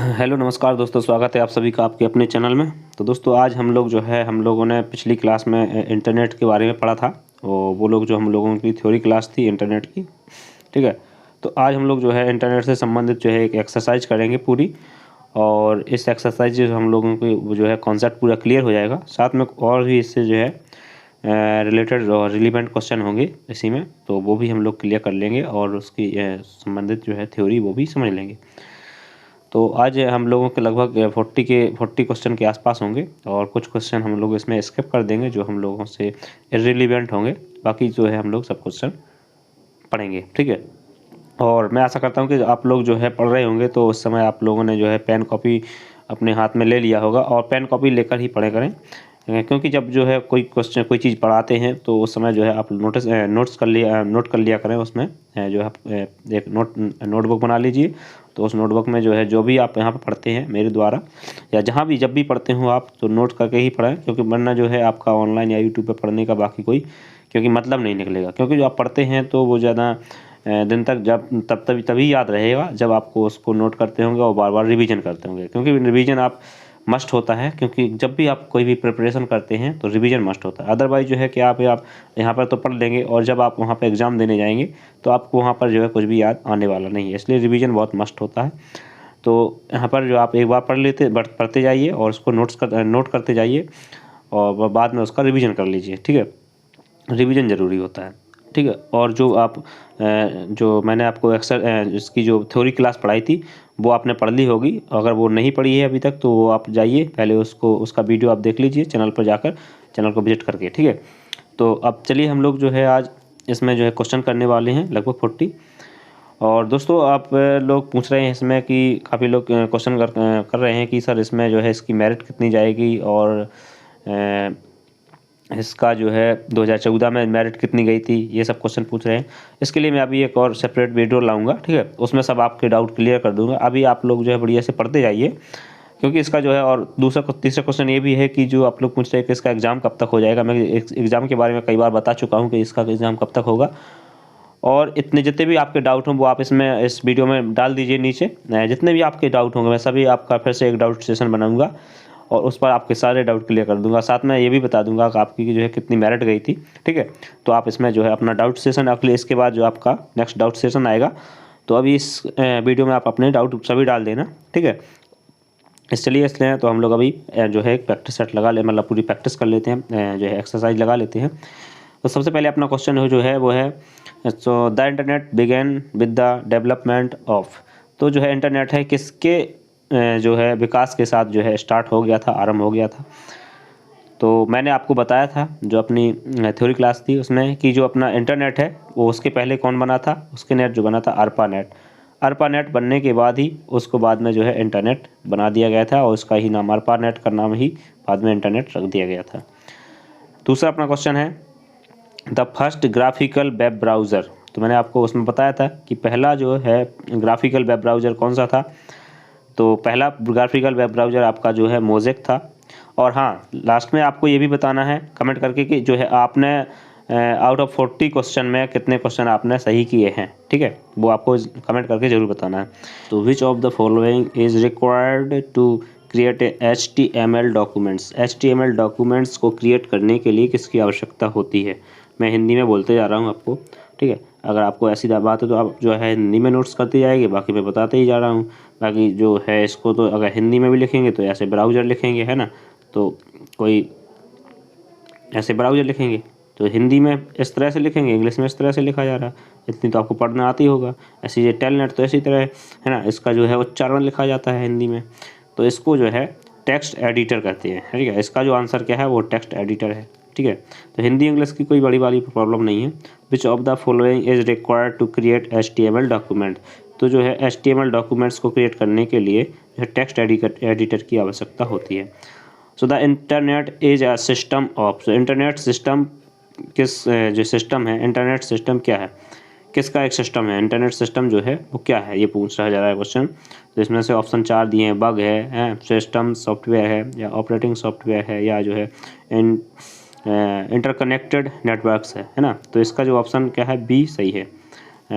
Hello नमस्कार दोस्तों, स्वागत है आप सभी का आपके अपने चैनल में। तो दोस्तों आज हम लोगों ने पिछली क्लास में इंटरनेट के बारे में पढ़ा था और वो लोग जो हम लोगों की थ्योरी क्लास थी इंटरनेट की, ठीक है। तो आज हम लोग जो है इंटरनेट से संबंधित जो है एक एक्सरसाइज करेंगे पूरी, और इस एक्सरसाइज से हम लोगों की वो जो है कॉन्सेप्ट पूरा क्लियर हो जाएगा। साथ में और भी इससे जो है रिलेटेड और रिलीवेंट क्वेश्चन होंगे इसी में, तो वो भी हम लोग क्लियर कर लेंगे और उसकी संबंधित जो है थ्योरी वो भी समझ लेंगे। तो आज हम लोगों के लगभग 40 क्वेश्चन के आसपास होंगे और कुछ क्वेश्चन हम लोग इसमें स्किप कर देंगे जो हम लोगों से इर्रिलेवेंट होंगे। बाकी जो है हम लोग सब क्वेश्चन पढ़ेंगे, ठीक है। और मैं आशा करता हूँ कि आप लोग जो है पढ़ रहे होंगे तो उस समय आप लोगों ने जो है पेन कॉपी अपने हाथ में ले लिया होगा, और पेन कॉपी लेकर ही पढ़े करें, क्योंकि जब जो है कोई क्वेश्चन कोई चीज़ पढ़ाते हैं तो उस समय जो है आप नोट कर लिया करें। उसमें जो है एक नोटबुक बना लीजिए। तो उस नोटबुक में जो है जो भी आप यहाँ पर पढ़ते हैं मेरे द्वारा या जहाँ भी जब भी पढ़ते हो आप, तो नोट करके ही पढ़ें, क्योंकि वरना जो है आपका ऑनलाइन या यूट्यूब पे पढ़ने का बाकी कोई क्योंकि मतलब नहीं निकलेगा। क्योंकि जो आप पढ़ते हैं तो वो ज़्यादा दिन तक जब तभी याद रहेगा जब आपको उसको नोट करते होंगे और बार बार रिवीजन करते होंगे, क्योंकि रिवीजन आप मस्ट होता है। क्योंकि जब भी आप कोई भी प्रिपरेशन करते हैं तो रिवीजन मस्ट होता है। अदरवाइज जो है कि आप यहाँ पर तो पढ़ लेंगे और जब आप वहाँ पर एग्ज़ाम देने जाएंगे तो आपको वहाँ पर जो है कुछ भी याद आने वाला नहीं है। इसलिए रिवीजन बहुत मस्ट होता है। तो यहाँ पर जो आप एक बार पढ़ते जाइए और उसको नोट करते जाइए और बाद में उसका रिवीजन कर लीजिए, ठीक है। रिवीजन ज़रूरी होता है, ठीक है। और जो मैंने आपको इसकी जो थ्योरी क्लास पढ़ाई थी वो आपने पढ़ ली होगी। अगर वो नहीं पढ़ी है अभी तक तो वो आप जाइए पहले उसका वीडियो आप देख लीजिए चैनल पर जाकर, चैनल को विजिट करके, ठीक है। तो अब चलिए हम लोग जो है आज इसमें जो है क्वेश्चन करने वाले हैं लगभग 40। और दोस्तों आप लोग पूछ रहे हैं इसमें कि काफ़ी लोग क्वेश्चन कर रहे हैं कि सर इसमें जो है इसकी मेरिट कितनी जाएगी और इसका जो है 2014 में मेरिट कितनी गई थी, ये सब क्वेश्चन पूछ रहे हैं। इसके लिए मैं अभी एक और सेपरेट वीडियो लाऊंगा, ठीक है। उसमें सब आपके डाउट क्लियर कर दूंगा। अभी आप लोग जो है बढ़िया से पढ़ते जाइए, क्योंकि इसका जो है और तीसरा क्वेश्चन ये भी है कि जो आप लोग पूछ रहे हैं कि इसका एग्ज़ाम कब तक हो जाएगा। मैं एग्ज़ाम के बारे में कई बार बता चुका हूँ कि इसका एग्ज़ाम कब तक होगा। और इतने जितने भी आपके डाउट हों वो आप इस वीडियो में डाल दीजिए नीचे। जितने भी आपके डाउट होंगे मैं सभी आपका फिर से एक डाउट सेशन बनाऊंगा और उस पर आपके सारे डाउट क्लियर कर दूंगा। साथ में ये भी बता दूंगा कि आपकी जो है कितनी मेरिट गई थी, ठीक है। तो आप इसमें जो है अपना डाउट सेशन अगले इसके बाद जो आपका नेक्स्ट डाउट सेशन आएगा, तो अभी इस वीडियो में आप अपने डाउट सभी डाल देना, ठीक है। इसलिए तो हम लोग अभी जो है प्रैक्टिस सेट मतलब पूरी प्रैक्टिस कर लेते हैं, जो है एक्सरसाइज लगा लेते हैं। तो सबसे पहले अपना क्वेश्चन जो है वो है so the internet began with the development of. तो जो है इंटरनेट है किसके जो है विकास के साथ जो है स्टार्ट हो गया था, आरंभ हो गया था। तो मैंने आपको बताया था जो अपनी थ्योरी क्लास थी उसमें कि जो अपना इंटरनेट है वो उसके पहले कौन बना था, उसके नेट जो बना था ARPANET। ARPANET बनने के बाद ही उसको बाद में जो है इंटरनेट बना दिया गया था और उसका ही नाम ARPANET का नाम ही बाद में इंटरनेट रख दिया गया था। दूसरा अपना क्वेश्चन है the first graphical web browser. तो मैंने आपको उसमें बताया था कि पहला जो है ग्राफिकल वेब ब्राउज़र कौन सा था। तो पहला ग्राफिकल वेब ब्राउज़र आपका जो है मोज़ेक था। और हाँ, लास्ट में आपको ये भी बताना है कमेंट करके कि जो है आपने आउट ऑफ 40 क्वेश्चन में कितने क्वेश्चन आपने सही किए हैं, ठीक है। वो आपको कमेंट करके ज़रूर बताना है। तो which of the following is required to create HTML documents. HTML documents को क्रिएट करने के लिए किसकी आवश्यकता होती है। मैं हिंदी में बोलते जा रहा हूँ आपको, ठीक है। अगर आपको ऐसी बात है तो आप जो है हिंदी में नोट्स करते जाएंगे, बाकी मैं बताते ही जा रहा हूँ। बाकी जो है इसको तो अगर हिंदी में भी लिखेंगे तो ऐसे ब्राउज़र लिखेंगे, है ना। तो कोई ऐसे ब्राउज़र लिखेंगे तो हिंदी में इस तरह से लिखेंगे, इंग्लिश में इस तरह से लिखा जा रहा है। इतनी तो आपको पढ़ना आती होगा। ऐसे ये टेलनेट तो इसी तरह है ना, इसका जो है उच्चारण लिखा जाता है हिंदी में। तो इसको जो है टेक्स्ट एडिटर कहते हैं, ठीक है। इसका जो आंसर क्या है वो टेक्स्ट एडिटर है, ठीक है। तो हिंदी इंग्लिश की कोई बड़ी प्रॉब्लम नहीं है। Which of the following is required to create HTML document. तो जो है HTML डॉक्यूमेंट्स को क्रिएट करने के लिए जो है टेक्स्ट एडिटर की आवश्यकता होती है। So the internet is a system of. Internet system जो सिस्टम है, इंटरनेट सिस्टम क्या है, किसका एक सिस्टम है। इंटरनेट सिस्टम जो है वो क्या है, ये पूछ रहा जा रहा है क्वेश्चन। तो इसमें से ऑप्शन 4 दिए हैं, बग है, सिस्टम सॉफ्टवेयर है, या ऑपरेटिंग सॉफ्टवेयर है, या जो है इंटरकनेक्टेड नेटवर्क्स है ना। तो इसका जो ऑप्शन क्या है, बी सही है।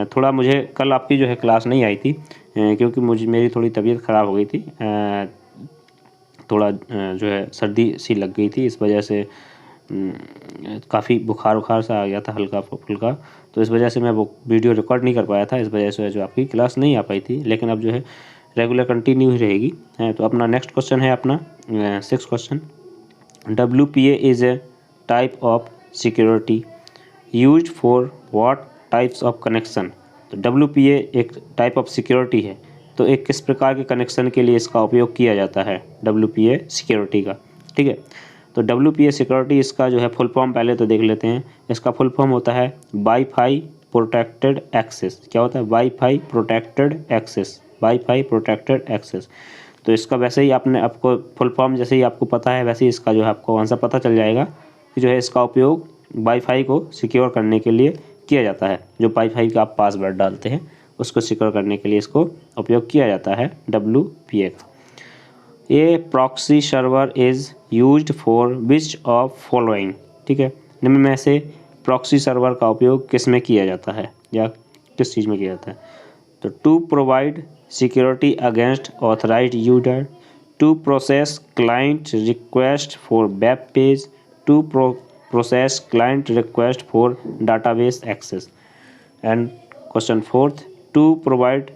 थोड़ा मुझे कल आपकी जो है क्लास नहीं आई थी, क्योंकि मेरी थोड़ी तबीयत ख़राब हो गई थी, थोड़ा जो है सर्दी सी लग गई थी, इस वजह से काफ़ी बुखार सा आ गया था हल्का फुल्का, तो इस वजह से मैं वो वीडियो रिकॉर्ड नहीं कर पाया था, इस वजह से जो आपकी क्लास नहीं आ पाई थी। लेकिन अब जो है रेगुलर कंटिन्यू ही रहेगी। तो अपना नेक्स्ट क्वेश्चन है अपना 6th question, WPA is a type of security used for what types of connection. तो WPA एक टाइप ऑफ सिक्योरिटी है, तो एक किस प्रकार के कनेक्शन के लिए इसका उपयोग किया जाता है WPA सिक्योरिटी का, ठीक है। तो WPA सिक्योरिटी इसका जो है फुल फॉर्म पहले तो देख लेते हैं। इसका फुल फॉर्म होता है वाईफाई प्रोटेक्टेड एक्सेस। क्या होता है? WiFi protected access, WiFi protected access. तो इसका वैसे ही आपको फुल फॉर्म जैसे ही आपको पता है वैसे ही इसका जो है आपको आंसर पता चल जाएगा कि जो है इसका उपयोग वाईफाई को सिक्योर करने के लिए किया जाता है। जो वाईफाई का आप पासवर्ड डालते हैं उसको सिक्योर करने के लिए इसको उपयोग किया जाता है WPA का। A proxy server is used for which of following, ठीक है, निम्न में से प्रॉक्सी सर्वर का उपयोग किस में किया जाता है या किस चीज़ में किया जाता है? तो to provide security against authorised user, to process client request for web page, to process client request for database access. And question 4th, to provide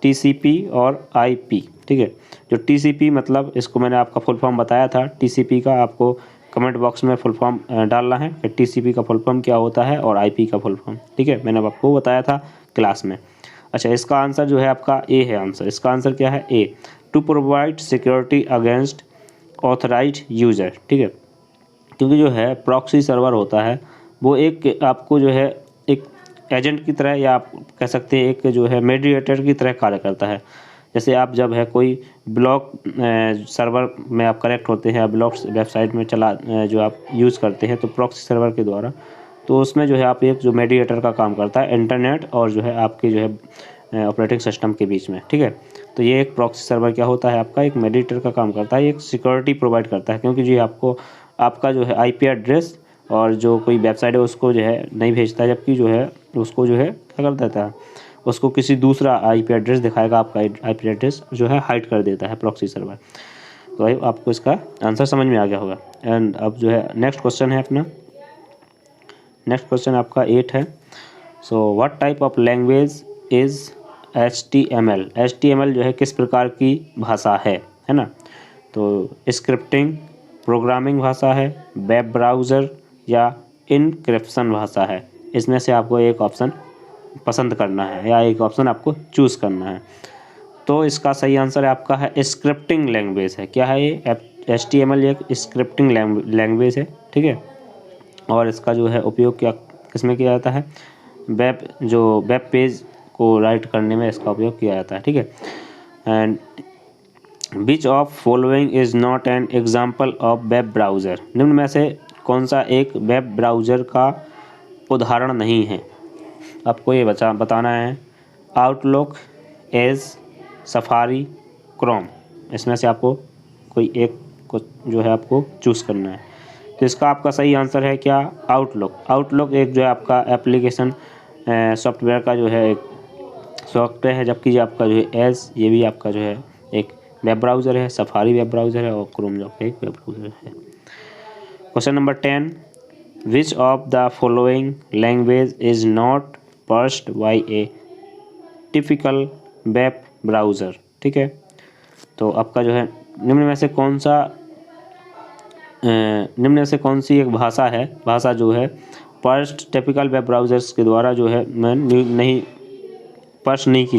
TCP और IP, ठीक है। जो TCP मतलब इसको मैंने आपका फुल फॉर्म बताया था, TCP का आपको कमेंट बॉक्स में फुल फॉर्म डालना है कि TCP का फुल फॉर्म क्या होता है और IP का फुल फॉर्म, ठीक है, मैंने आपको बताया था क्लास में। अच्छा, इसका आंसर जो है आपका A है आंसर। इसका आंसर क्या है? A, to provide security against authorised user, ठीक है। क्योंकि जो है प्रॉक्सी सर्वर होता है वो एक आपको जो है एक एजेंट की तरह या आप कह सकते हैं एक जो है मीडिएटर की तरह कार्य करता है। जैसे आप जब है कोई ब्लॉग सर्वर में आप कनेक्ट होते हैं या ब्लॉग वेबसाइट में जो आप यूज़ करते हैं तो प्रॉक्सी सर्वर के द्वारा, तो उसमें जो है आप एक जो मीडिएटर का काम करता है इंटरनेट और जो है आपके जो है ऑपरेटिंग सिस्टम के बीच में, ठीक है। तो ये एक प्रॉक्सी सर्वर क्या होता है? आपका एक मीडिएटर का काम करता है, एक सिक्योरिटी प्रोवाइड करता है, क्योंकि जी आपको आपका जो है IP एड्रेस और जो कोई वेबसाइट है उसको जो है नहीं भेजता है, जबकि जो है उसको जो है क्या कर देता है, उसको किसी दूसरा IP एड्रेस दिखाएगा, आपका IP एड्रेस जो है हाइड कर देता है प्रॉक्सी सर्वर। तो भाई आपको इसका आंसर समझ में आ गया होगा। एंड अब जो है नेक्स्ट क्वेश्चन है अपना, नेक्स्ट क्वेश्चन आपका 8 है। So what type of language is HTML। HTML जो है किस प्रकार की भाषा है ना? तो स्क्रिप्टिंग, प्रोग्रामिंग भाषा है, वेब ब्राउज़र या इनक्रिप्शन भाषा है। इसमें से आपको एक ऑप्शन पसंद करना है या एक ऑप्शन आपको चूज़ करना है। तो इसका सही आंसर है आपका है स्क्रिप्टिंग लैंग्वेज है। क्या है ये? HTML एक स्क्रिप्टिंग लैंग्वेज है, ठीक है। और इसका जो है उपयोग किसमें किया जाता है? वेब पेज को राइट करने में इसका उपयोग किया जाता है, ठीक है। And which of following is not an example of web browser. निम्न में से कौन सा एक वेब ब्राउज़र का उदाहरण नहीं है? आपको ये बताना है। Outlook, Edge, Safari, Chrome. इसमें से आपको कोई एक को जो है आपको चूज़ करना है। तो इसका आपका सही आंसर है क्या? आउटलुक। आउटलुक एक जो है आपका एप्लीकेशन सॉफ्टवेयर का जो है एक सॉफ्टवेयर है, जबकि जो आपका जो है एज ये भी आपका जो है एक वेब ब्राउज़र है, सफारी वेब ब्राउज़र है और क्रोम जो एक वेब ब्राउज़र है। Question number 10, which of the following language is not parsed by a typical web browser, ठीक है। तो आपका जो है निम्न में से कौन सी एक भाषा जो है पर्स्ट टिपिकल वेब ब्राउज़र्स के द्वारा जो है नहीं पर्स्ट नहीं की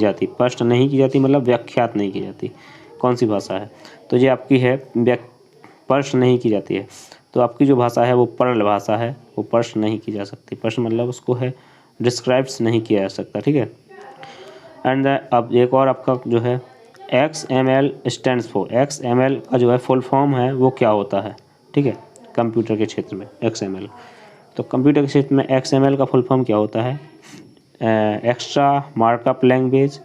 जाती, मतलब व्याख्यात नहीं की जाती। कौन सी भाषा है? तो ये आपकी है पर्स्ट नहीं की जाती है। तो आपकी जो भाषा है वो पर्ल भाषा है, वो पर्स्ट नहीं की जा सकती। पर्स्ट मतलब उसको है डिस्क्राइब्स नहीं किया जा सकता, ठीक है। एंड अब एक और आपका जो है XML स्टैंड्स फॉर। XML का जो है फुल फॉर्म है वो क्या होता है, ठीक है, कंप्यूटर के क्षेत्र में XML। तो कंप्यूटर के क्षेत्र में XML का फुल फॉर्म क्या होता है? एक्स्ट्रा मार्कअप लैंग्वेज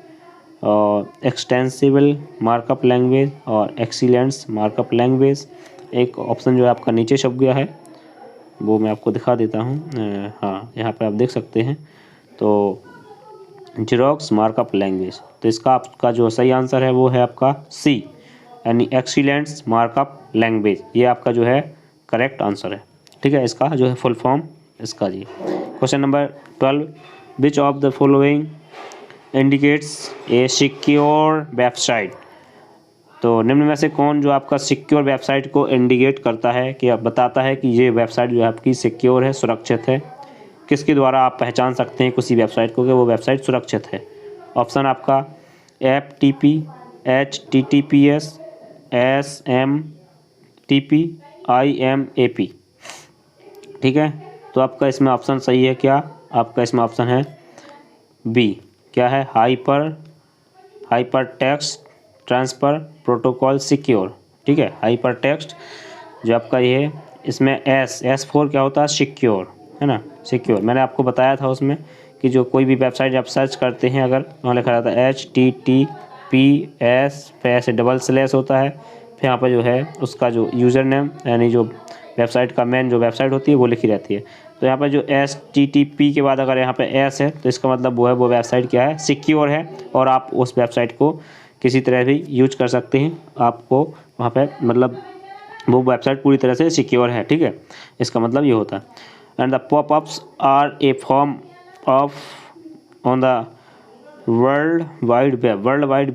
और एक्सटेंसिबल मार्कअप लैंग्वेज और एक्सीलेंस मार्कअप लैंग्वेज। एक ऑप्शन जो है आपका नीचे छप गया है वो मैं आपको दिखा देता हूँ। हाँ, यहाँ पे आप देख सकते हैं। तो जेरोक्स मार्कअप लैंग्वेज। तो इसका आपका जो सही आंसर है वो है आपका सी, यानी एक्सीलेंस मार्कअप लैंग्वेज। ये आपका जो है करेक्ट आंसर है, ठीक है। इसका जो है फुल फॉर्म इसका जी। Question number 12, which of the following indicates a secure website. तो निम्न में से कौन जो आपका सिक्योर वेबसाइट को इंडिकेट करता है, कि बताता है कि ये वेबसाइट जो है आपकी सिक्योर है, सुरक्षित है। किसके द्वारा आप पहचान सकते हैं किसी वेबसाइट को कि वो वेबसाइट सुरक्षित है। ऑप्शन आपका FTP, HTTPS, SMTP, IMAP, ठीक है। तो आपका इसमें ऑप्शन सही है क्या? आपका इसमें ऑप्शन है बी, क्या है? Hyper text transfer protocol secure, ठीक है। हाइपर टेक्स्ट जो आपका ये है, इसमें S4 क्या होता है? सिक्योर, है ना, सिक्योर। मैंने आपको बताया था उसमें कि जो कोई भी वेबसाइट आप सर्च करते हैं, अगर वहाँ लिखा रहता है HTTPS, फिर ऐसे डबल स्लैश होता है, फिर यहाँ पर जो है उसका जो यूज़र नेम, यानी जो वेबसाइट का मेन जो वेबसाइट होती है वो लिखी रहती है। तो यहाँ पर जो HTTP के बाद अगर यहाँ पे S है तो इसका मतलब वो है वो वेबसाइट क्या है? सिक्योर है, और आप उस वेबसाइट को किसी तरह भी यूज कर सकते हैं। आपको वहाँ पे मतलब वो वेबसाइट पूरी तरह से सिक्योर है, ठीक है। इसका मतलब ये होता है। And the popups are a form of on the world wide web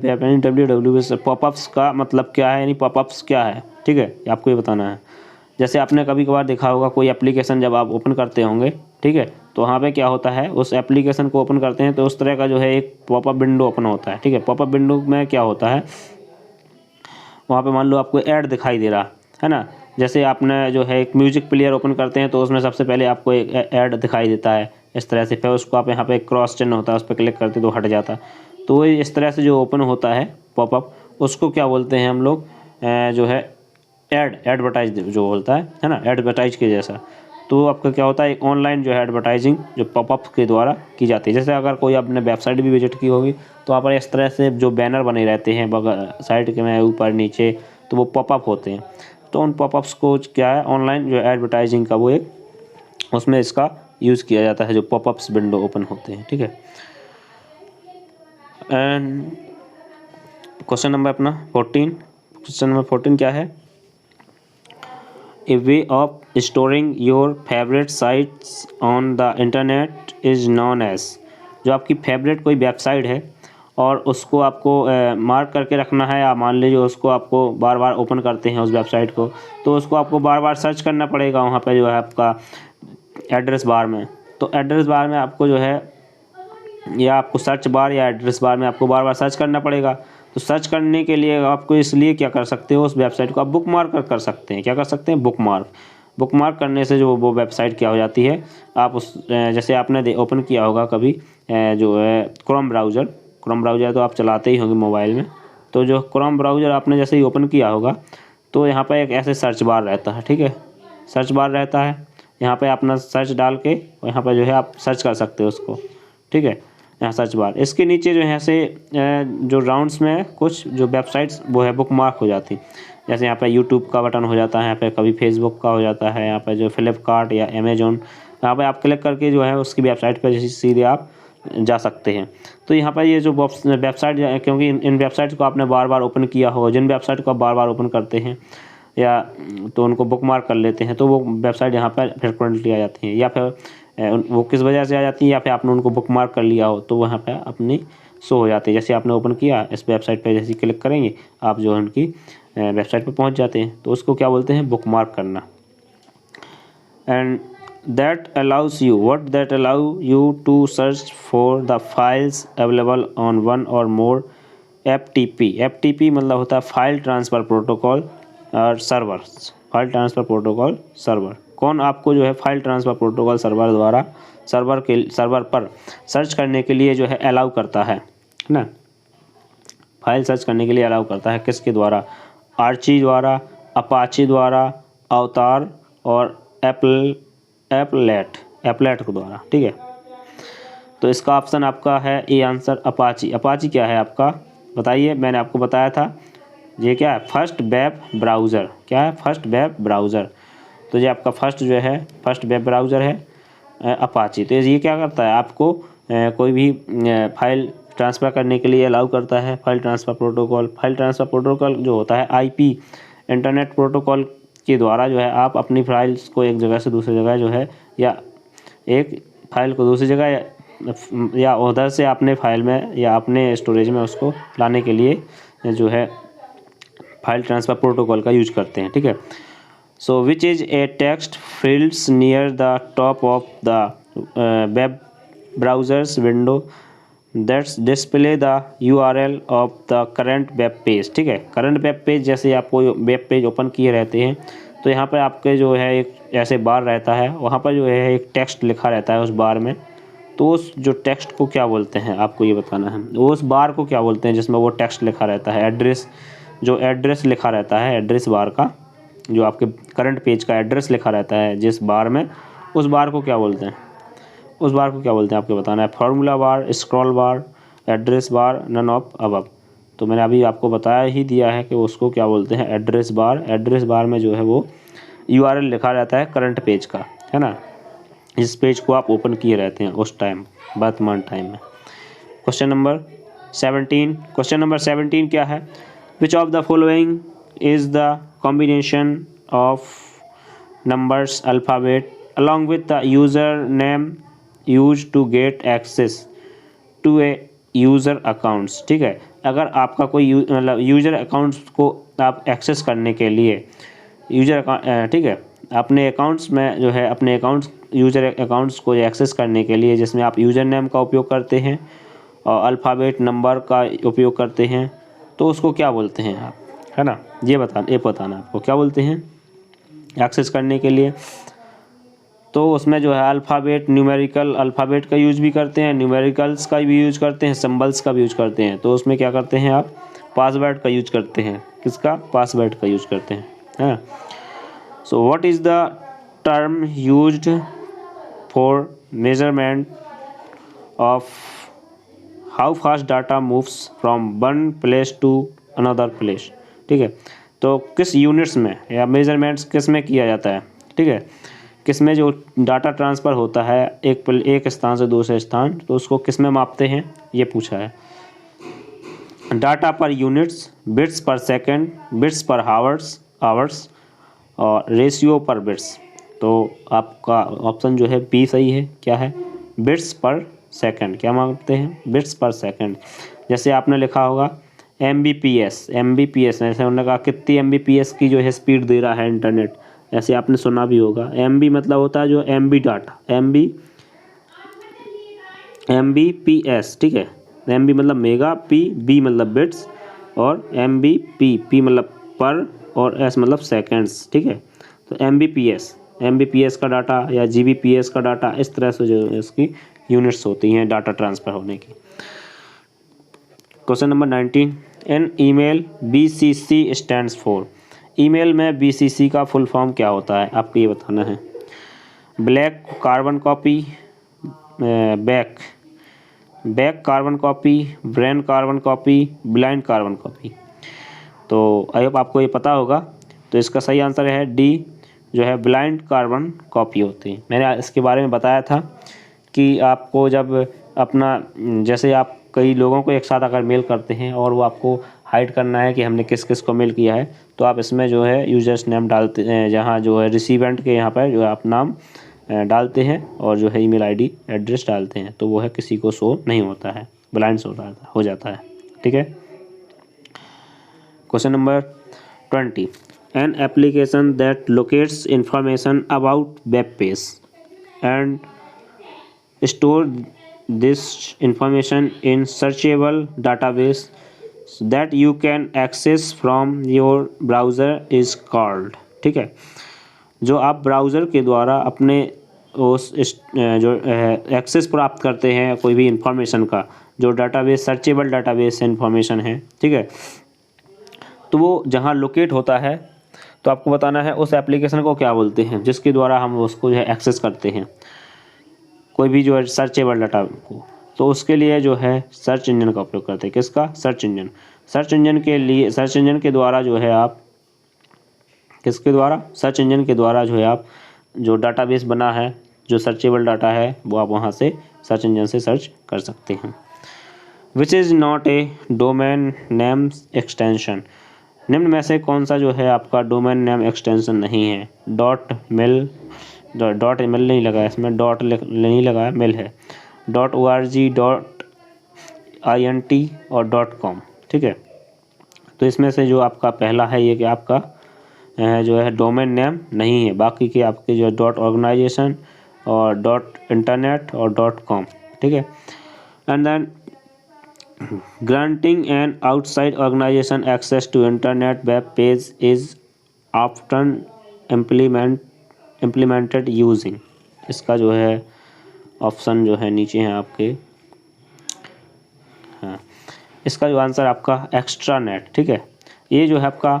यानी WWW। पॉपअप्स का मतलब क्या है, यानी पॉपअप्स क्या है, ठीक है, आपको ये बताना है। जैसे आपने कभी कभार देखा होगा कोई एप्लीकेशन जब आप ओपन करते होंगे, ठीक है, तो वहाँ पे क्या होता है, उस एप्लीकेशन को ओपन करते हैं तो उस तरह का जो है एक पॉपअप विंडो ओपन होता है, ठीक है। पॉपअप विंडो में क्या होता है, वहाँ पे मान लो आपको ऐड दिखाई दे रहा है ना। जैसे आपने जो है एक म्यूजिक प्लेयर ओपन करते हैं तो उसमें सबसे पहले आपको एक ऐड दिखाई देता है इस तरह से, फिर उसको आप यहाँ पे क्रॉस चिन्ह होता है उस पर क्लिक करते तो हट जाता। तो वो इस तरह से जो ओपन होता है पॉपअप, उसको क्या बोलते हैं हम लोग, जो है एडवर्टाइज जो बोलता है ना, एडवर्टाइज के जैसा। तो आपका क्या होता है, एक ऑनलाइन जो है एडवर्टाइजिंग जो पॉपअप के द्वारा की जाती है। जैसे अगर कोई आपने वेबसाइट भी विजिट की होगी तो वहाँ पर इस तरह से जो बैनर बने रहते हैं साइड के में ऊपर नीचे, तो वो पॉपअप होते हैं। तो उन पॉपअप्स को क्या है, ऑनलाइन जो एडवर्टाइजिंग का वो एक उसमें इसका यूज़ किया जाता है, जो पॉपअप्स विंडो ओपन होते हैं, ठीक है। एंड क्वेश्चन नंबर अपना 14, क्वेश्चन नंबर 14 क्या है, a way of storing your favourite sites on the internet is known as. जो आपकी फेवरेट कोई वेबसाइट है और उसको आपको मार्क करके रखना है, या मान लीजिए उसको आपको बार बार ओपन करते हैं उस वेबसाइट को, तो उसको आपको बार बार सर्च करना पड़ेगा वहाँ पे जो है आपका एड्रेस बार में। तो एड्रेस बार में आपको जो है, या आपको सर्च बार या एड्रेस बार में आपको बार बार सर्च करना पड़ेगा। तो सर्च करने के लिए आपको इसलिए क्या कर सकते हो, उस वेबसाइट को आप बुक मार्क कर सकते हैं। क्या कर सकते हैं? बुक मार्क करने से जो वो वेबसाइट क्या हो जाती है, आप उस जैसे आपने ओपन किया होगा कभी जो है क्रोम ब्राउज़र तो आप चलाते ही होंगे मोबाइल में। तो जो क्रोम ब्राउज़र आपने जैसे ही ओपन किया होगा तो यहाँ पर एक ऐसे सर्च बार रहता है, ठीक है, सर्च बार रहता है। यहाँ पे अपना सर्च डाल के यहाँ पर जो है आप सर्च कर सकते हो उसको, ठीक है। यहाँ सर्च बार, इसके नीचे जो है से जो राउंड्स में कुछ जो वेबसाइट्स वो है बुक मार्क हो जाती। जैसे यहाँ पे यूट्यूब का बटन हो जाता है, यहाँ पे कभी फेसबुक का हो जाता है, यहाँ पे जो फ्लिपकार्ट या अमेजोन, यहाँ पे आप क्लिक करके जो है उसकी वेबसाइट पर सीधे आप जा सकते हैं। तो यहाँ पर ये जो वेबसाइट, क्योंकि इन वेबसाइट्स को आपने बार बार ओपन किया हो, जिन वेबसाइट को आप बार बार ओपन करते हैं या तो उनको बुक मार्क कर लेते हैं, तो वो वेबसाइट यहाँ पर फ्रिक्वेंटली आ जाती हैं, या फिर वो किस वजह से आ जाती है, या फिर आपने उनको बुक मार्क कर लिया हो तो वहाँ पे अपनी शो हो जाती है। जैसे आपने ओपन किया इस वेबसाइट पे, जैसे क्लिक करेंगे आप जो है उनकी वेबसाइट पे पहुँच जाते हैं। तो उसको क्या बोलते हैं? बुक मार्क करना। And that allow you to search for the files available on one or more FTP मतलब होता है फाइल ट्रांसफ़र प्रोटोकॉल और servers. File transfer protocol server, कौन आपको जो है फाइल ट्रांसफ़र प्रोटोकॉल सर्वर द्वारा सर्वर पर सर्च करने के लिए जो है अलाउ करता है ना, फाइल सर्च करने के लिए अलाउ करता है। किसके द्वारा? आर्ची द्वारा, अपाची द्वारा, अवतार और एपलेट के द्वारा, ठीक है। तो इसका ऑप्शन आपका है ए आंसर अपाची क्या है आपका? बताइए। मैंने आपको बताया था ये क्या है, फर्स्ट वेब ब्राउज़र। क्या है? First web browser. तो ये आपका फर्स्ट वेब ब्राउज़र है अपाची। तो ये क्या करता है, आपको कोई भी फाइल ट्रांसफ़र करने के लिए अलाउ करता है। फाइल ट्रांसफ़र प्रोटोकॉल जो होता है आईपी इंटरनेट प्रोटोकॉल के द्वारा जो है आप अपनी फाइल्स को एक जगह से दूसरी जगह जो है, या एक फाइल को दूसरी जगह या उधर से अपने फाइल में या अपने स्टोरेज में उसको लाने के लिए जो है फाइल ट्रांसफ़र प्रोटोकॉल का यूज करते हैं। ठीक है। So which is a text fields near the top of the web browser's window that's display the URL of the current web page. ठीक है। करंट वेब पेज, जैसे आप कोई वेब पेज ओपन किए रहते हैं तो यहाँ पर आपके जो है एक ऐसे बार रहता है, वहाँ पर जो है एक टेक्स्ट लिखा रहता है उस बार में। तो उस जो टेक्स्ट को क्या बोलते हैं आपको ये बताना है। उस बार को क्या बोलते हैं जिसमें वो टेक्स्ट लिखा रहता है, एड्रेस, जो एड्रेस लिखा रहता है, एड्रेस बार का, जो आपके करंट पेज का एड्रेस लिखा रहता है जिस बार में, उस बार को क्या बोलते हैं? उस बार को क्या बोलते हैं आपको बताना है। Formula bar, scroll bar, address bar, none of above. तो मैंने अभी आपको बताया ही दिया है कि उसको क्या बोलते हैं, एड्रेस बार। एड्रेस बार में जो है वो URL लिखा रहता है करंट पेज का, है ना, जिस पेज को आप ओपन किए रहते हैं उस टाइम, वर्तमान टाइम में। क्वेश्चन नंबर 17 क्या है? Which of the following is the combination of numbers alphabet along with the user name use to get access to a user accounts. ठीक है। अगर आपका कोई मतलब यूज़र अकाउंट्स को आप एक्सेस करने के लिए यूज़र अकाउंट, ठीक है, अपने अकाउंट्स में जो है अपने अकाउंट्स यूज़र अकाउंट्स को एक्सेस करने के लिए जिसमें आप यूज़र नेम का उपयोग करते हैं और अल्फ़ाबेट नंबर का उपयोग करते हैं, तो उसको क्या बोलते हैं आप, है ना, ये बताना आपको क्या बोलते हैं एक्सेस करने के लिए। तो उसमें जो है अल्फ़ाबेट, न्यूमेरिकल अल्फ़ाबेट का यूज़ भी करते हैं, न्यूमेरिकल्स का भी यूज़ करते हैं, सिंबल्स का भी यूज़ करते हैं। तो उसमें क्या करते हैं आप, पासवर्ड का यूज़ करते हैं। किसका? पासवर्ड का यूज़ करते हैं, है ना। So what is the term used for measurement of how fast data moves from one place to another place. ठीक है। तो किस यूनिट्स में या मेजरमेंट्स किस में किया जाता है, ठीक है, किस में जो डाटा ट्रांसफ़र होता है एक स्थान से दूसरे स्थान, तो उसको किस में मापते हैं, ये पूछा है। डाटा पर यूनिट्स, बिट्स पर सेकंड, बिट्स पर आवर्स और रेशियो पर बिट्स। तो आपका ऑप्शन जो है बी सही है। क्या है? बिट्स पर सेकंड। क्या मांगते हैं? बिट्स पर सेकंड। जैसे आपने लिखा होगा MBPS, जैसे उन्होंने कहा कितनी MBPS की जो है स्पीड दे रहा है इंटरनेट, ऐसे आपने सुना भी होगा। MB मतलब होता है जो MB डाटा, MBPS। ठीक है। MB मतलब मेगा, B मतलब बिट्स और MBP मतलब पर और S मतलब सेकंड्स। ठीक है। तो MBPS का डाटा या GBPS का डाटा, इस तरह से जो इसकी यूनिट्स होती हैं डाटा ट्रांसफ़र होने की। Question number 19, in email BCC stands for. Email में BCC का फुल फॉर्म क्या होता है आपको ये बताना है। Black carbon copy, back carbon copy, brain carbon copy, blind carbon copy. तो अब आपको ये पता होगा, तो इसका सही आंसर है डी, जो है ब्लाइंड कार्बन कॉपी होती है। मैंने इसके बारे में बताया था कि आपको जब अपना, जैसे आप कई लोगों को एक साथ अगर मेल करते हैं और वो आपको हाइड करना है कि हमने किस किस को मेल किया है, तो आप इसमें जो है यूजर्स नेम डालते हैं, जहाँ जो है रिसीवेंट के यहाँ पर जो है आप नाम डालते हैं और जो है ईमेल आईडी एड्रेस डालते हैं, तो वो है किसी को शो नहीं होता है, ब्लाइंड शो हो जाता है। ठीक है। Question number 20, an application that locates information about web page and store this information in searchable database that you can access from your browser is called. ठीक है। जो आप ब्राउज़र के द्वारा अपने उस जो एक्सेस प्राप्त करते हैं कोई भी इंफॉर्मेशन का, जो डाटाबेस सर्चेबल डाटाबेस इंफॉर्मेशन है, ठीक है, तो वो जहाँ लोकेट होता है, तो आपको बताना है उस एप्लीकेशन को क्या बोलते हैं जिसके द्वारा हम उसको जो है एक्सेस करते हैं कोई भी जो है सर्चेबल डाटा को। तो उसके लिए जो है सर्च इंजन का उपयोग करते हैं। किसका? Search engine. सर्च इंजन के द्वारा जो है आप, किसके द्वारा? सर्च इंजन के द्वारा जो है आप जो डाटाबेस बना है, जो सर्चेबल डाटा है, वो आप वहाँ से सर्च इंजन से सर्च कर सकते हैं। Which is not a domain name extension, निम्न में से कौन सा जो है आपका डोमेन नेम एक्सटेंशन नहीं है? डॉट मिल नहीं लगा है इसमें, डॉट नहीं लगा है, मिल है। .org, .int और .com, ठीक है। तो इसमें से जो आपका पहला है ये कि आपका जो है डोमेन नेम नहीं है, बाकी के आपके जो .organization और .internet और .com, ठीक है। And then granting an outside organization access to internet web page is often implemented using, इसका जो है ऑप्शन जो है नीचे है आपके, हाँ, इसका जो आंसर आपका एक्स्ट्रानेट, ठीक है। ये जो है आपका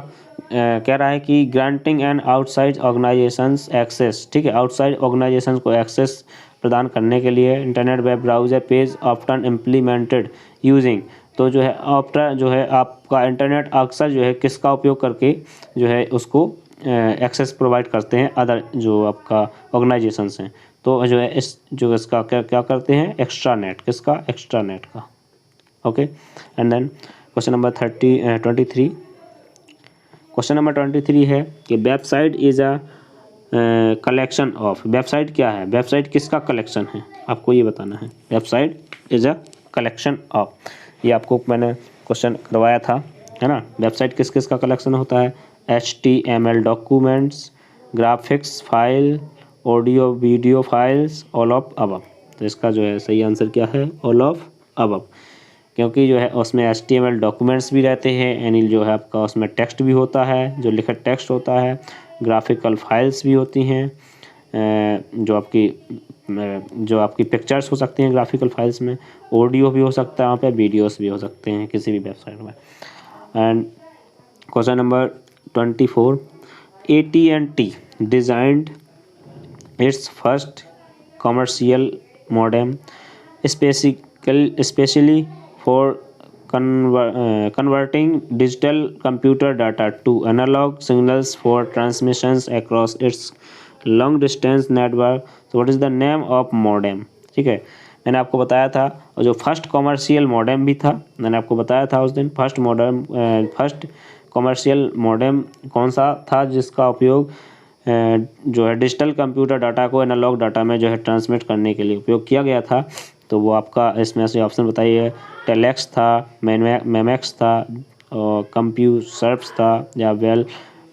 कह रहा है कि granting and outside organisations access, ठीक है, आउटसाइड ऑर्गेनाइजेशंस को एक्सेस प्रदान करने के लिए internet web browser page often implemented using, तो जो है आफ्टर जो है आपका इंटरनेट अक्सर जो है किसका उपयोग करके जो है उसको एक्सेस प्रोवाइड करते हैं अदर जो आपका ऑर्गेनाइजेशंस हैं, तो जो है इस जो इसका क्या करते हैं एक्स्ट्रानेट, किसका एक्स्ट्रानेट का, okay. And then question number 23, question number 23 है कि website is a collection of, website क्या है, वेबसाइट किसका कलेक्शन है, आपको ये बताना है। Website is a collection of, ये आपको मैंने क्वेश्चन करवाया था, है ना। वेबसाइट किस किस का कलेक्शन होता है? HTML documents, graphics file, audio video files, all of above. तो इसका जो है सही आंसर क्या है? ऑल ऑफ अबव, क्योंकि जो है उसमें HTML डॉक्यूमेंट्स भी रहते हैं, यानी जो है आपका उसमें टेक्स्ट भी होता है, जो लिखित टेक्स्ट होता है, ग्राफिकल फाइल्स भी होती हैं, जो आपकी पिक्चर्स हो सकती हैं ग्राफिकल फाइल्स में, ऑडियो भी हो सकता है वहाँ पे, वीडियोस भी हो सकते हैं किसी भी वेबसाइट में। And question number 24, AT&T designed it's first commercial modem specially for converting digital computer data to analog signals for transmissions across its long distance network. So what is the name of modem? ठीक है, मैंने आपको बताया था, और जो first commercial modem भी था मैंने आपको बताया था उस दिन। फर्स्ट कॉमर्शियल मॉडेम कौन सा था जिसका उपयोग जो है डिजिटल कंप्यूटर डाटा को एनालॉग डाटा में जो है ट्रांसमिट करने के लिए उपयोग किया गया था? तो वो आपका इसमें से ऑप्शन बताइए, टेलेक्स था, मेमैक्स था, और कंप्यूसर्व्स था, या वेल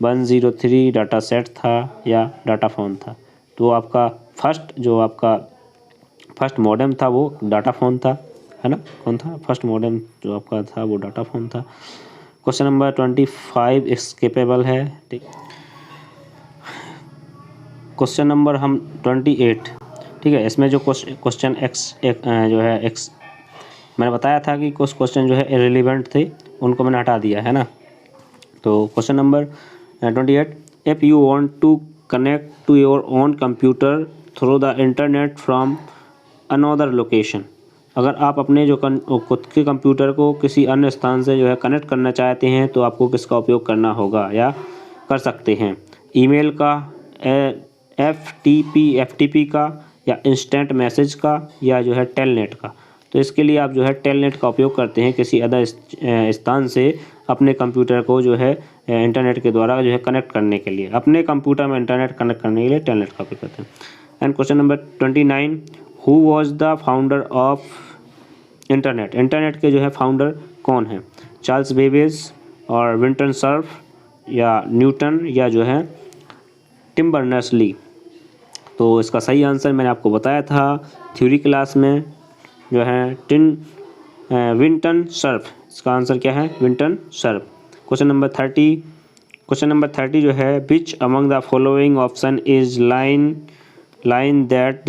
103 डाटा सेट था, या डाटाफोन था? तो आपका फर्स्ट मॉडेम था वो डाटाफोन था, है ना। कौन था फर्स्ट मॉडेम जो आपका था? वो डाटाफोन था। क्वेश्चन नंबर 25 एस्केपेबल है, ठीक। क्वेश्चन नंबर 28, ठीक है। इसमें जो क्वेश्चन जो है एक्स मैंने बताया था कि कुछ क्वेश्चन जो है इरेलीवेंट थे, उनको मैंने हटा दिया है ना। तो question number 28, if you want to connect to your own computer through the internet from another location, अगर आप अपने जो खुद के कंप्यूटर को किसी अन्य स्थान से जो है कनेक्ट करना चाहते हैं तो आपको किसका उपयोग करना होगा या कर सकते हैं? ईमेल का, FTP का, या इंस्टेंट मैसेज का, या जो है टेलनेट का? तो इसके लिए आप जो है टेलनेट का उपयोग करते हैं किसी अदर स्थान से अपने कंप्यूटर को जो है इंटरनेट के द्वारा जो है कनेक्ट करने के लिए, अपने कंप्यूटर में इंटरनेट कनेक्ट करने के लिए टेलनेट का उपयोग करते हैं। And question number 29, who was the founder of internet? Internet के जो है फाउंडर कौन है? चार्ल्स बेबेज और विंटन सर्फ, या न्यूटन, या जो है टिम बर्नर्स-ली? तो इसका सही आंसर मैंने आपको बताया था थ्योरी क्लास में, जो है विंटन सर्फ। इसका आंसर क्या है? Vinton Cerf. क्वेश्चन नंबर 30 जो है, which among the following option is line that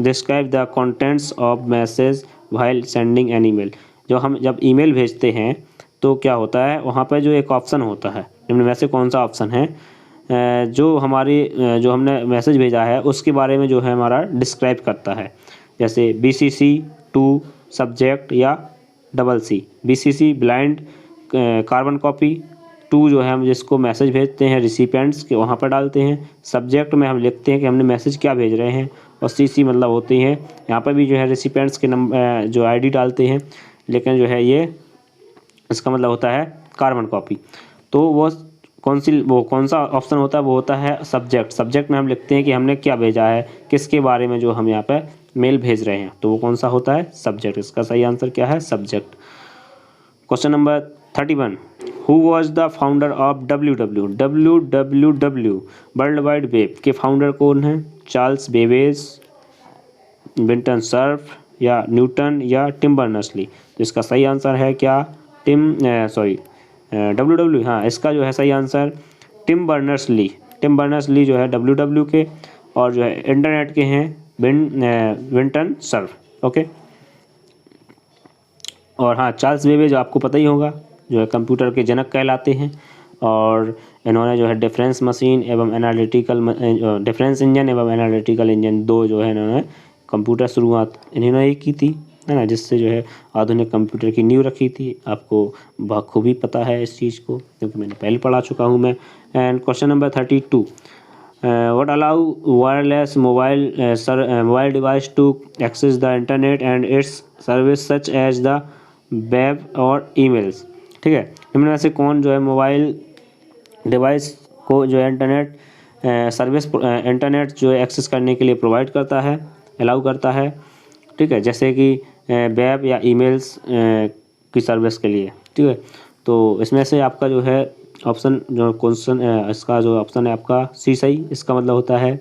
describe the contents of message while sending an email? जो हम जब ईमेल भेजते हैं तो क्या होता है, वहाँ पर जो एक ऑप्शन होता है, निम्न में से कौन सा ऑप्शन है जो जो हमने मैसेज भेजा है उसके बारे में जो है हमारा डिस्क्राइब करता है? जैसे BCC टू सब्जेक्ट, या CC। BCC blind carbon copy, to जो है हम जिसको मैसेज भेजते हैं रिसिपेंट्स के वहाँ पर डालते हैं, सब्जेक्ट में हम लिखते हैं कि हमने मैसेज क्या भेज रहे हैं, और CC मतलब होती हैं, यहाँ पर भी जो है रेसिपिएंट्स के नंबर जो ID डालते हैं, लेकिन जो है ये इसका मतलब होता है कार्बन कॉपी। तो वो कौन सा ऑप्शन होता है, वो होता है सब्जेक्ट। सब्जेक्ट में हम लिखते हैं कि हमने क्या भेजा है, किसके बारे में जो हम यहाँ पे मेल भेज रहे हैं, तो वो कौन सा होता है, सब्जेक्ट। इसका सही आंसर क्या है, subject. Question number 31, who was the founder of www world wide web के फाउंडर कौन हैं, चार्ल्स बेबेज, विंटन सर्फ या न्यूटन या टिम बर्नर्स-ली। तो इसका सही आंसर है क्या, WW, हाँ इसका जो है सही answer Tim Berners-Lee. Tim Berners-Lee जो है WW के, और जो है इंटरनेट के हैं विंटन सर्फ। ओके। और हाँ, चार्ल्स बेबेज आपको पता ही होगा, जो है कंप्यूटर के जनक कहलाते हैं, और इन्होंने जो है डिफरेंस इंजन एवं एनालिटिकल इंजन दो जो है इन्होंने कंप्यूटर शुरुआत इन्होंने ही की थी, है ना, जिससे जो है आधुनिक कंप्यूटर की नींव रखी थी। आपको बखूबी पता है इस चीज़ को, क्योंकि मैंने पहले पढ़ा चुका हूँ मैं। And question number 32, what allow wireless mobile device to access the internet and its service such as the web और emails। ठीक है, इनमें से कौन जो है मोबाइल डिवाइस को जो है इंटरनेट जो है एक्सेस करने के लिए प्रोवाइड करता है, अलाउ करता है। ठीक है, जैसे कि वेब या ईमेल्स की सर्विस के लिए। ठीक है, तो इसमें से आपका जो है ऑप्शन जो क्वेश्चन इसका जो ऑप्शन है आपका सी सही। इसका मतलब होता है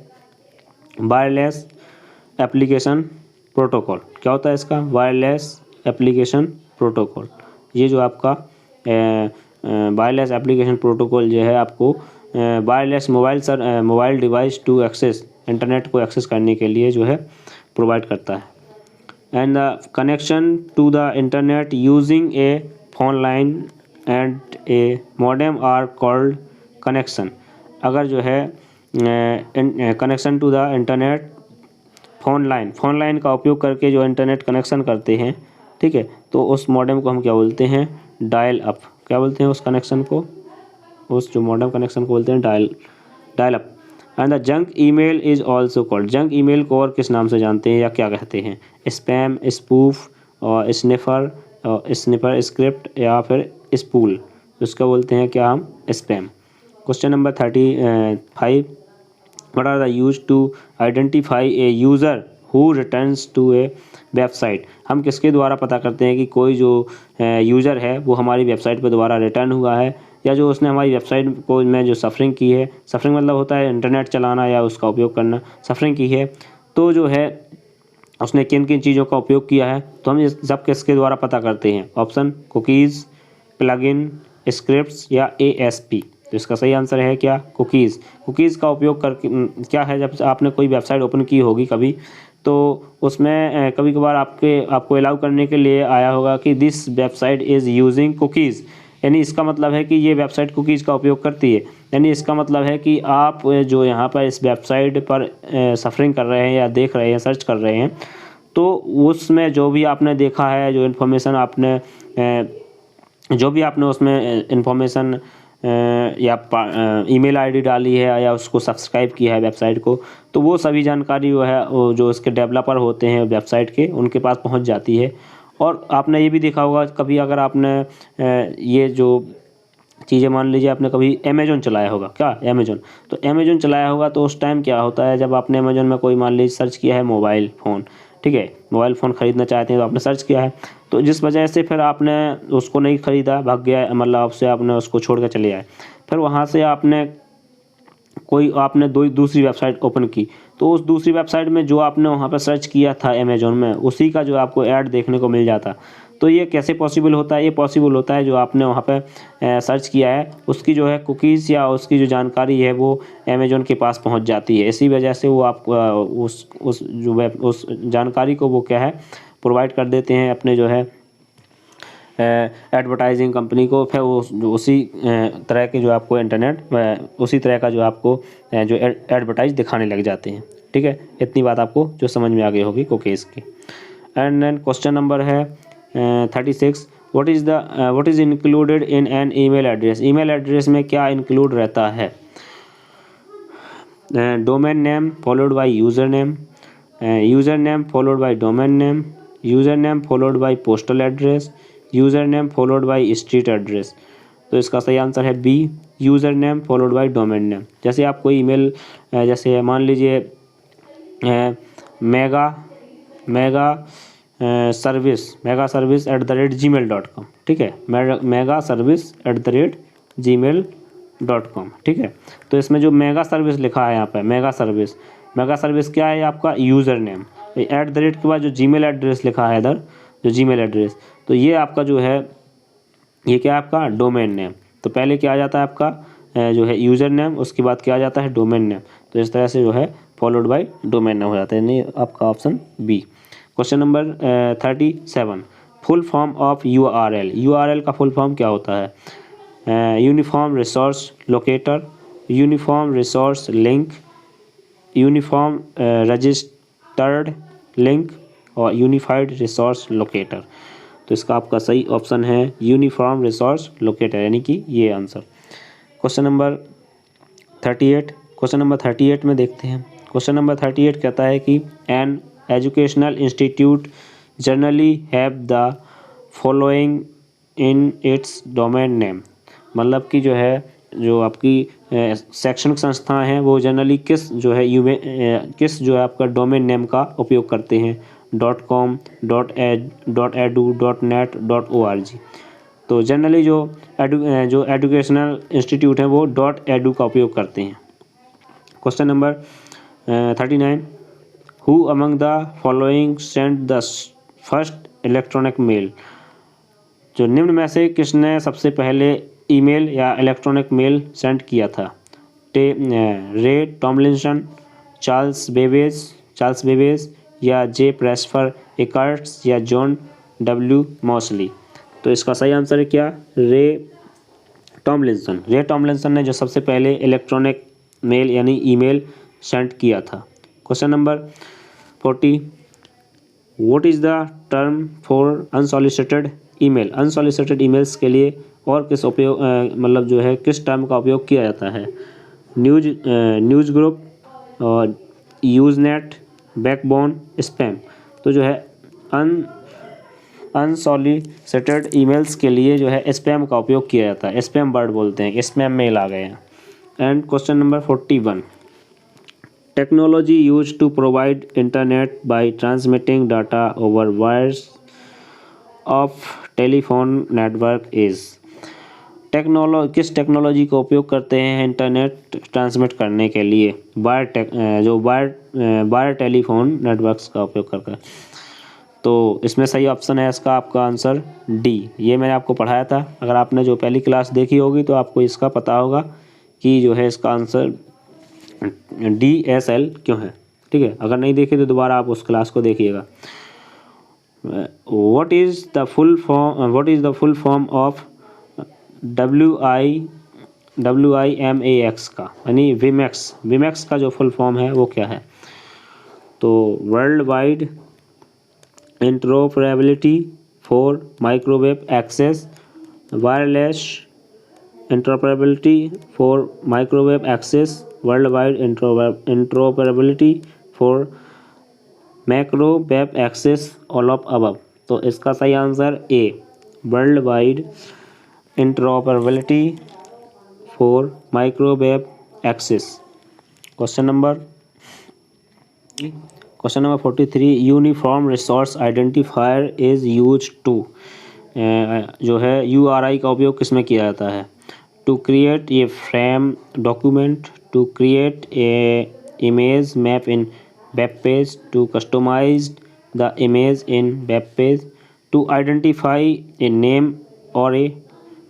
वायरलेस एप्लीकेशन प्रोटोकॉल। क्या होता है इसका, वायरलेस एप्लीकेशन प्रोटोकॉल। ये जो आपका वायरलेस एप्लीकेशन प्रोटोकॉल जो है आपको wireless mobile device to access, internet को एक्सेस करने के लिए जो है प्रोवाइड करता है। And the connection to the internet using a phone line and a modem are called connection. अगर जो है connection to the internet phone line का उपयोग करके जो इंटरनेट कनेक्शन करते हैं, ठीक है, तो उस मॉडेम को हम क्या बोलते हैं, डायल अप। क्या बोलते हैं उस कनेक्शन को, उस जो मॉडेम कनेक्शन को बोलते हैं dial up. And the junk email is also called. Junk email को और किस नाम से जानते हैं या क्या कहते हैं, स्पैम, स्पूफ और स्निपर स्क्रिप्ट या फिर स्पूल। उसका बोलते हैं क्या हम, spam. Question number 35, what are the use to identify a user who returns to a website. हम किसके द्वारा पता करते हैं कि कोई जो यूज़र है वो हमारी वेबसाइट पर दोबारा रिटर्न हुआ है, या जो उसने हमारी वेबसाइट को में जो सफरिंग की है, सफरिंग मतलब होता है इंटरनेट चलाना या उसका उपयोग करना, सफरिंग की है, तो जो है उसने किन किन चीज़ों का उपयोग किया है, तो हम इस सब किसके द्वारा पता करते हैं। ऑप्शन कुकीज़, प्लगइन, स्क्रिप्ट्स या ASP। तो इसका सही आंसर है क्या, कुकीज़। कुकीज़ का उपयोग करके क्या है, जब आपने कोई वेबसाइट ओपन की होगी कभी, तो उसमें कभी कभार आपको अलाउ करने के लिए आया होगा कि this website is using cookies, यानी इसका मतलब है कि ये वेबसाइट कुकीज़ का उपयोग करती है। यानी इसका मतलब है कि आप जो यहाँ पर इस वेबसाइट पर सफरिंग कर रहे हैं या देख रहे हैं, सर्च कर रहे हैं, तो उसमें जो भी आपने देखा है, जो इन्फॉर्मेशन आपने उसमें इन्फॉर्मेशन या ईमेल आईडी डाली है या उसको सब्सक्राइब किया है वेबसाइट को, तो वो सभी जानकारी जो है वो जो इसके डेवलपर होते हैं वेबसाइट के, उनके पास पहुंच जाती है। और आपने ये भी देखा होगा कभी, अगर आपने ये जो चीज़ें, मान लीजिए आपने कभी अमेज़न चलाया होगा, क्या अमेज़न, तो अमेज़न चलाया होगा, तो उस टाइम क्या होता है, जब आपने अमेज़न में कोई मान लीजिए सर्च किया है मोबाइल फ़ोन, ठीक है, मोबाइल फ़ोन ख़रीदना चाहते हैं, तो आपने सर्च किया है, तो जिस वजह से फिर आपने उसको नहीं ख़रीदा, भाग गया, मतलब आपसे आपने उसको छोड़ कर चले आए, फिर वहाँ से आपने दूसरी वेबसाइट ओपन की, तो उस दूसरी वेबसाइट में जो आपने वहाँ पर सर्च किया था अमेज़न में, उसी का जो आपको ऐड देखने को मिल जाता। तो ये कैसे पॉसिबल होता है, ये पॉसिबल होता है जो आपने वहाँ पे सर्च किया है उसकी जो है कुकीज़ या उसकी जो जानकारी है वो अमेज़न के पास पहुँच जाती है। इसी वजह से वो आप उस जानकारी को वो क्या है प्रोवाइड कर देते हैं अपने जो है एडवर्टाइजिंग कंपनी को, फिर वो उसी तरह के जो आपको इंटरनेट उसी तरह का जो आपको जो एडवर्टाइज दिखाने लग जाते हैं। ठीक है, इतनी बात आपको जो समझ में आ गई होगी कुकीज़ की। एंड देन क्वेश्चन नंबर है 36, what is included in an email address. Email address में क्या इंक्लूड रहता है, domain name followed by user name, user name followed by domain name, user name followed by postal address, user name followed by street address. तो इसका सही answer है B, user name followed by domain name. जैसे आप कोई email जैसे मान लीजिए मेगा सर्विस @gmail.com, ठीक है, मेगा सर्विस @gmail.com, ठीक है। तो इसमें जो मेगा सर्विस लिखा है यहाँ पे मेगा सर्विस क्या है आपका यूज़र नेम, @ के बाद जो जीमेल एड्रेस लिखा है इधर जो जीमेल एड्रेस, तो ये आपका जो है ये क्या है आपका डोमेन नेम। तो पहले क्या आ जाता है आपका जो है यूज़र नेम, उसके बाद क्या आ जाता है डोमेन नेम। तो इस तरह से जो है फॉलोड बाय डोमेन नेम हो जाता है, नहीं आपका option B. Question number 37, full form of URL। URL का फुल फॉर्म क्या होता है? Uniform resource locator, uniform resource link, uniform registered link और यूनिफाइड रिसोर्स लोकेटर। तो इसका आपका सही ऑप्शन है यूनिफॉर्म रिसोर्स लोकेटर, यानी कि ये आंसर। क्वेश्चन नंबर 38 में देखते हैं। क्वेश्चन नंबर 38 कहता है कि an educational institute generally have the following in its domain name. मतलब कि जो है जो आपकी शैक्षणिक संस्थाएं हैं वो जनरली किस जो है किस जो है आपका डोमेन नेम का उपयोग करते हैं? .com, .edu, .net, .org। तो जनरली जो एजुकेशनल इंस्टीट्यूट हैं वो .edu का उपयोग करते हैं। Question number 39, who among the following sent the first electronic mail. जो निम्न में से किसने सबसे पहले ईमेल या इलेक्ट्रॉनिक मेल सेंड किया था? रे टॉमलिंसन, चार्ल्स बेबेज या जे प्रेस्पर एकर्ट्स या जॉन डब्ल्यू मॉसली। तो इसका सही आंसर है क्या? रे टॉमलिंसन ने जो सबसे पहले इलेक्ट्रॉनिक मेल यानी ईमेल सेंड किया था। Question number 40, what is the term for unsolicited email. Unsolicited emails के लिए और किस उपयोग मतलब जो है किस टर्म का उपयोग किया जाता है? न्यूज़ ग्रुप और यूज़नेट, बैकबोन, स्पैम। तो जो है अनसॉलिसिटेड ईमेल्स के लिए जो है स्पैम का उपयोग किया जाता है, स्पैम वर्ड बोलते हैं, स्पैम मेल आ गए हैं। And question number 41, technology use to provide internet by transmitting data over wires of telephone network is. किस टेक्नोलॉजी का उपयोग करते हैं इंटरनेट ट्रांसमिट करने के लिए? वायर टेलीफोन नेटवर्क्स का उपयोग करके। तो इसमें सही ऑप्शन है इसका आपका आंसर डी। ये मैंने आपको पढ़ाया था, अगर आपने जो पहली क्लास देखी होगी तो आपको इसका पता होगा कि जो है इसका आंसर DSL क्यों है, ठीक है। अगर नहीं देखे तो दोबारा आप उस क्लास को देखिएगा। What is the full form of WIMAX का, यानी विमैक्स का जो फुल फॉर्म है वो क्या है? तो world wide interoperability for microwave access, wireless interoperability for microwave access, world wide interoperability for microwave access, all of above. तो इसका सही answer A, world wide interoperability for microwave access. Question number 43, uniform resource identifier is use to. जो है URI का उपयोग किस में किया जाता है? To create a frame document, to create a image map in web page, to customise the image in web page, to identify a name और ए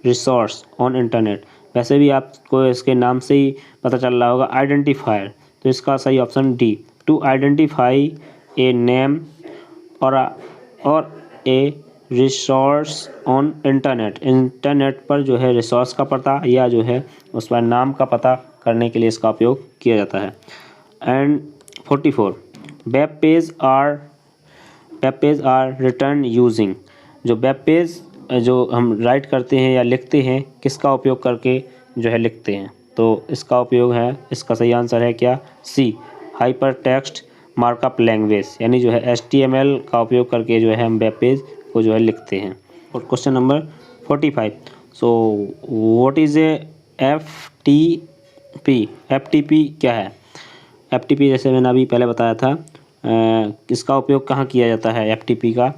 रिसोर्स ऑन इंटरनेट। वैसे भी आपको इसके नाम से ही पता चल रहा होगा आइडेंटिफायर। तो इसका सही option D, to identify a name और ए रिसोर्स ऑन इंटरनेट पर जो है रिसोर्स का पता या जो है उस पर नाम का पता करने के लिए इसका उपयोग किया जाता है। And 44, web page are return using. जो वेब पेज जो हम राइट करते हैं या लिखते हैं किसका उपयोग करके जो है लिखते हैं? तो इसका उपयोग है, इसका सही आंसर है क्या? सी, हाइपर टेक्स्ट मार्कअप लैंग्वेज, यानी जो है HTML का उपयोग करके जो है हम वेब पेज को जो है लिखते हैं। और question number 45, so what is a FTP? FTP क्या है? FTP जैसे मैंने अभी पहले बताया था, इसका उपयोग कहाँ किया जाता है FTP का?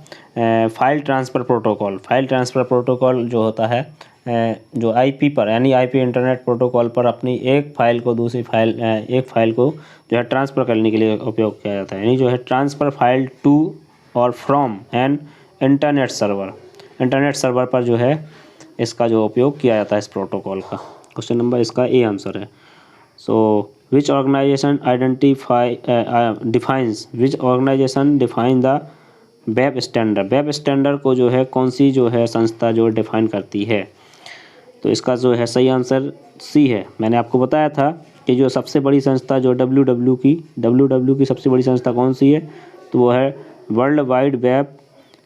File transfer protocol. File transfer protocol जो होता है जो IP पर, यानी IP इंटरनेट प्रोटोकॉल पर अपनी एक फ़ाइल को दूसरी फाइल एक फ़ाइल को जो है ट्रांसफ़र करने के लिए उपयोग किया जाता है, यानी जो है ट्रांसफ़र फाइल टू और from an internet server. Internet server पर जो है इसका जो उपयोग किया जाता है इस प्रोटोकॉल का। क्वेश्चन नंबर इसका ए आंसर है। So which organisation define the web standard? Web standard को जो है कौन सी जो है संस्था जो डिफाइन करती है? तो इसका जो है सही आंसर सी है। मैंने आपको बताया था कि जो सबसे बड़ी संस्था जो WW की सबसे बड़ी संस्था कौन सी है? तो वो है वर्ल्ड वाइड वेब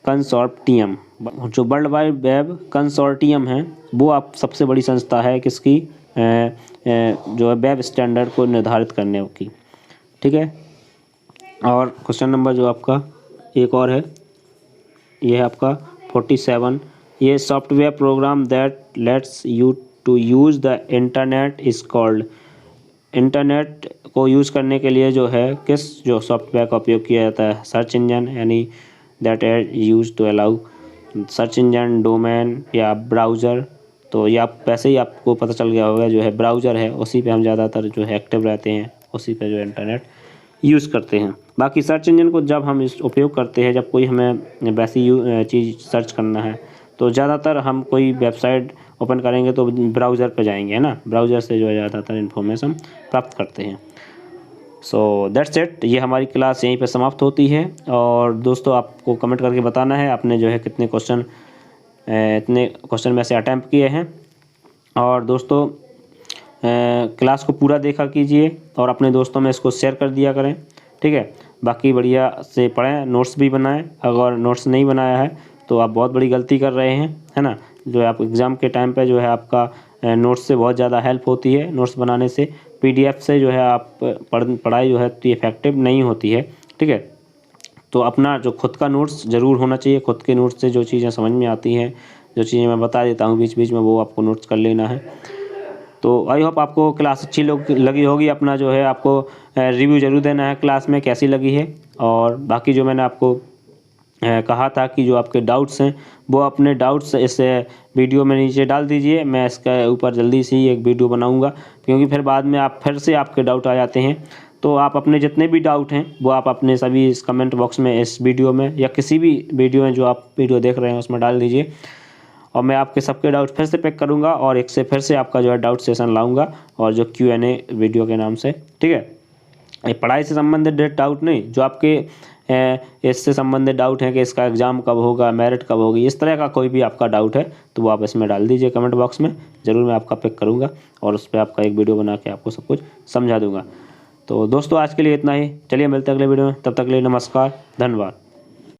कंसोर्टियम। जो वर्ल्ड वाइड वेब कंसोर्टियम है वो आप सबसे बड़ी संस्था है किसकी? जो है वेब स्टैंडर्ड को निर्धारित करने की, ठीक है। और क्वेश्चन नंबर जो आपका एक और है, ये है आपका 47, ये software program that lets you to use the internet is called. Internet को यूज़ करने के लिए जो है किस जो सॉफ्टवेयर का उपयोग किया जाता है? सर्च इंजन, यानी that are use to allow search engine, domain या ब्राउज़र। तो ये आप वैसे ही आपको पता चल गया होगा, जो है ब्राउज़र है उसी पे हम ज़्यादातर जो है एक्टिव रहते हैं, उसी पे जो इंटरनेट यूज़ करते हैं। बाकी सर्च इंजन को जब हम इस उपयोग करते हैं, जब कोई हमें वैसी चीज़ सर्च करना है तो ज़्यादातर हम कोई वेबसाइट ओपन करेंगे तो ब्राउज़र पे जाएंगे, है ना। ब्राउज़र से जो है ज़्यादातर इन्फॉर्मेशन प्राप्त करते हैं। सो दैट्स इट, ये हमारी क्लास यहीं पे समाप्त होती है। और दोस्तों आपको कमेंट करके बताना है आपने जो है कितने क्वेश्चन इतने क्वेश्चन में से अटैम्प्ट किए हैं। और दोस्तों क्लास को पूरा देखा कीजिए और अपने दोस्तों में इसको शेयर कर दिया करें, ठीक है। बाकी बढ़िया से पढ़ें, नोट्स भी बनाएं। अगर नोट्स नहीं बनाया है तो आप बहुत बड़ी गलती कर रहे हैं, है ना। जो है आप एग्ज़ाम के टाइम पे जो है आपका नोट्स से बहुत ज़्यादा हेल्प होती है। नोट्स बनाने से PDF से जो है आप पढ़ाई जो है तो इफ़ेक्टिव नहीं होती है, ठीक है। तो अपना जो खुद का नोट्स ज़रूर होना चाहिए। खुद के नोट्स से जो चीज़ें समझ में आती हैं, जो चीज़ें मैं बता देता हूँ बीच बीच में, वो आपको नोट्स कर लेना है। तो आई होप आपको क्लास अच्छी लगी होगी। अपना जो है आपको रिव्यू ज़रूर देना है क्लास में कैसी लगी है। और बाकी जो मैंने आपको कहा था कि जो आपके डाउट्स हैं वो अपने डाउट्स इस वीडियो में नीचे डाल दीजिए। मैं इसके ऊपर जल्दी से ही एक वीडियो बनाऊंगा, क्योंकि फिर बाद में आप फिर से आपके डाउट आ जाते हैं। तो आप अपने जितने भी डाउट हैं वो आप अपने सभी इस कमेंट बॉक्स में, इस वीडियो में या किसी भी वीडियो में जो आप वीडियो देख रहे हैं उसमें डाल दीजिए। और मैं आपके सबके डाउट फिर से पिक करूँगा और एक से फिर से आपका जो है डाउट सेशन लाऊँगा, और जो Q&A वीडियो के नाम से, ठीक है। ये पढ़ाई से संबंधित डाउट नहीं, जो आपके इससे संबंधित डाउट है कि इसका एग्ज़ाम कब होगा, मेरिट कब होगी, इस तरह का कोई भी आपका डाउट है तो वो आप इसमें डाल दीजिए कमेंट बॉक्स में। ज़रूर मैं आपका पिक करूँगा और उस पर आपका एक वीडियो बना के आपको सब कुछ समझा दूँगा। तो दोस्तों आज के लिए इतना ही। चलिए मिलते हैं अगले वीडियो में, तब तक के लिए नमस्कार, धन्यवाद।